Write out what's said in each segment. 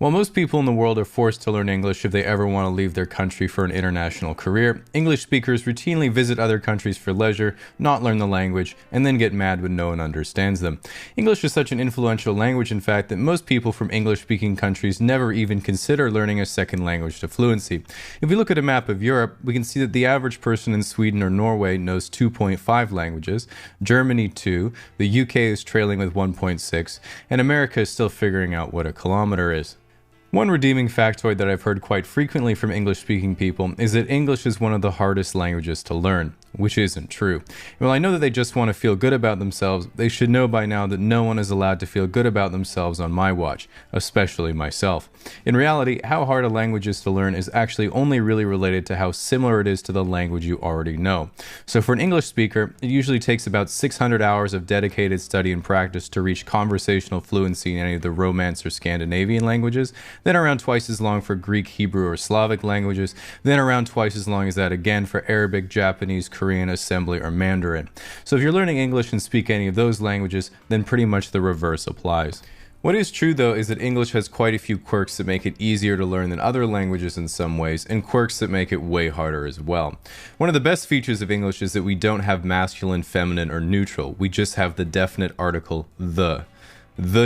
While most people in the world are forced to learn English if they ever want to leave their country for an international career, English speakers routinely visit other countries for leisure, not learn the language, and then get mad when no one understands them. English is such an influential language, in fact, that most people from English-speaking countries never even consider learning a second language to fluency. If we look at a map of Europe, we can see that the average person in Sweden or Norway knows 2.5 languages, Germany 2, the UK is trailing with 1.6, and America is still figuring out what a kilometer is. One redeeming factoid that I've heard quite frequently from English-speaking people is that English is one of the hardest languages to learn, which isn't true. While I know that they just want to feel good about themselves, they should know by now that no one is allowed to feel good about themselves on my watch, especially myself. In reality, how hard a language is to learn is actually only really related to how similar it is to the language you already know. So for an English speaker, it usually takes about 600 hours of dedicated study and practice to reach conversational fluency in any of the Romance or Scandinavian languages, then around twice as long for Greek, Hebrew, or Slavic languages, then around twice as long as that again for Arabic, Japanese, Korean, Assembly, or Mandarin. So if you're learning English and speak any of those languages, then pretty much the reverse applies. What is true, though, is that English has quite a few quirks that make it easier to learn than other languages in some ways, and quirks that make it way harder as well. One of the best features of English is that we don't have masculine, feminine, or neutral. We just have the definite article, the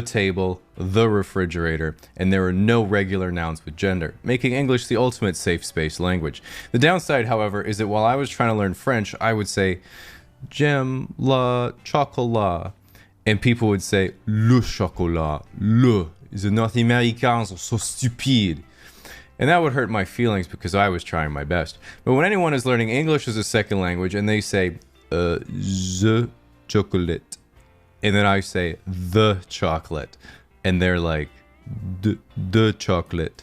table, the refrigerator, and there are no regular nouns with gender, making English the ultimate safe space language. The downside, however, is that while I was trying to learn French, I would say, j'aime le chocolat, and people would say, le chocolat, le. The North Americans are so stupid. And that would hurt my feelings because I was trying my best. But when anyone is learning English as a second language and they say, the chocolate, and then I say, the chocolate, and they're like, the chocolate.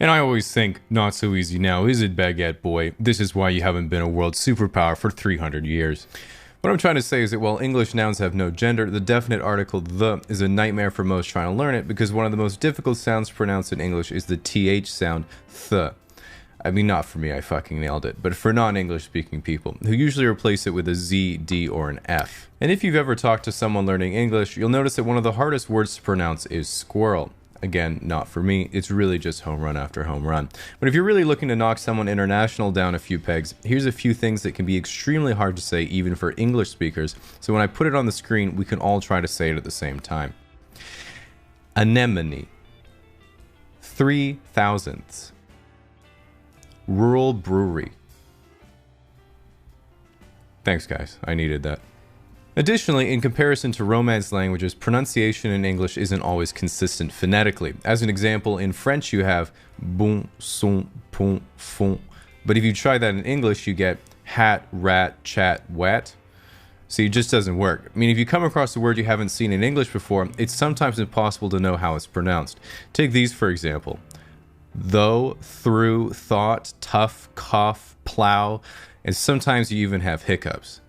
And I always think, not so easy now, is it, baguette boy? This is why you haven't been a world superpower for 300 years. What I'm trying to say is that while English nouns have no gender, the definite article the is a nightmare for most trying to learn it because one of the most difficult sounds to pronounce in English is the TH sound, th. I mean, not for me, I fucking nailed it, but for non-English speaking people, who usually replace it with a Z, D, or an F. And if you've ever talked to someone learning English, you'll notice that one of the hardest words to pronounce is squirrel. Again, not for me, it's really just home run after home run. But if you're really looking to knock someone international down a few pegs, here's a few things that can be extremely hard to say even for English speakers, so when I put it on the screen, we can all try to say it at the same time. Anemone. 3/1000ths. Rural brewery. Thanks, guys. I needed that. Additionally, in comparison to Romance languages, pronunciation in English isn't always consistent phonetically. As an example, in French you have bon, son, pon, fon. But if you try that in English, you get hat, rat, chat, wet. See, it just doesn't work. I mean, if you come across a word you haven't seen in English before, it's sometimes impossible to know how it's pronounced. Take these, for example. Though, through, thought, tough, cough, plow, and sometimes you even have hiccups.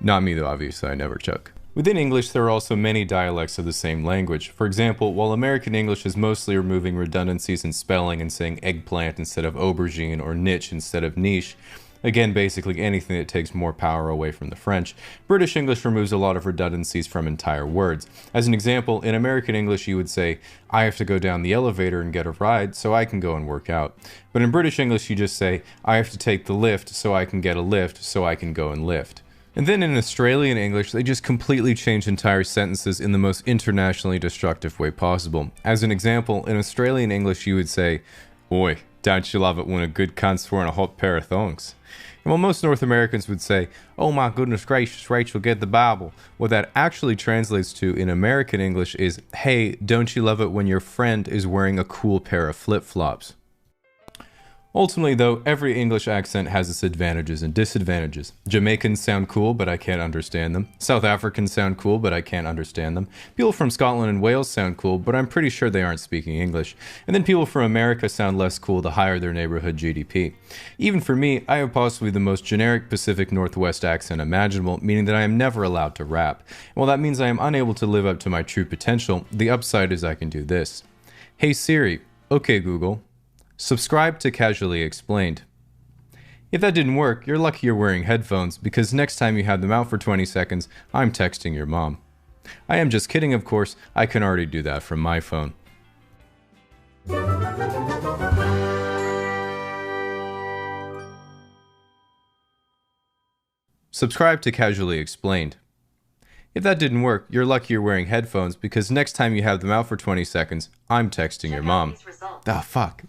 Not me though, obviously, I never choke. Within English, there are also many dialects of the same language. For example, while American English is mostly removing redundancies in spelling and saying eggplant instead of aubergine or niche instead of niche, again, basically anything that takes more power away from the French, British English removes a lot of redundancies from entire words. As an example, in American English you would say, I have to go down the elevator and get a ride so I can go and work out. But in British English you just say, I have to take the lift so I can get a lift so I can go and lift. And then in Australian English, they just completely change entire sentences in the most internationally destructive way possible. As an example, in Australian English you would say, Oi, don't you love it when a good cunt's wearing a hot pair of thongs? And while most North Americans would say, oh my goodness gracious, Rachel, get the Bible, what that actually translates to in American English is, hey, don't you love it when your friend is wearing a cool pair of flip-flops? Ultimately, though, every English accent has its advantages and disadvantages. Jamaicans sound cool, but I can't understand them. South Africans sound cool, but I can't understand them. People from Scotland and Wales sound cool, but I'm pretty sure they aren't speaking English. And then people from America sound less cool the higher their neighborhood GDP. Even for me, I have possibly the most generic Pacific Northwest accent imaginable, meaning that I am never allowed to rap. And while that means I am unable to live up to my true potential, the upside is I can do this. Hey Siri, okay Google. Subscribe to Casually Explained. If that didn't work, you're lucky you're wearing headphones, because next time you have them out for 20 seconds, I'm texting your mom. I am just kidding, of course. I can already do that from my phone. Subscribe to Casually Explained. If that didn't work, you're lucky you're wearing headphones because next time you have them out for 20 seconds, I'm texting your mom. Ah, fuck.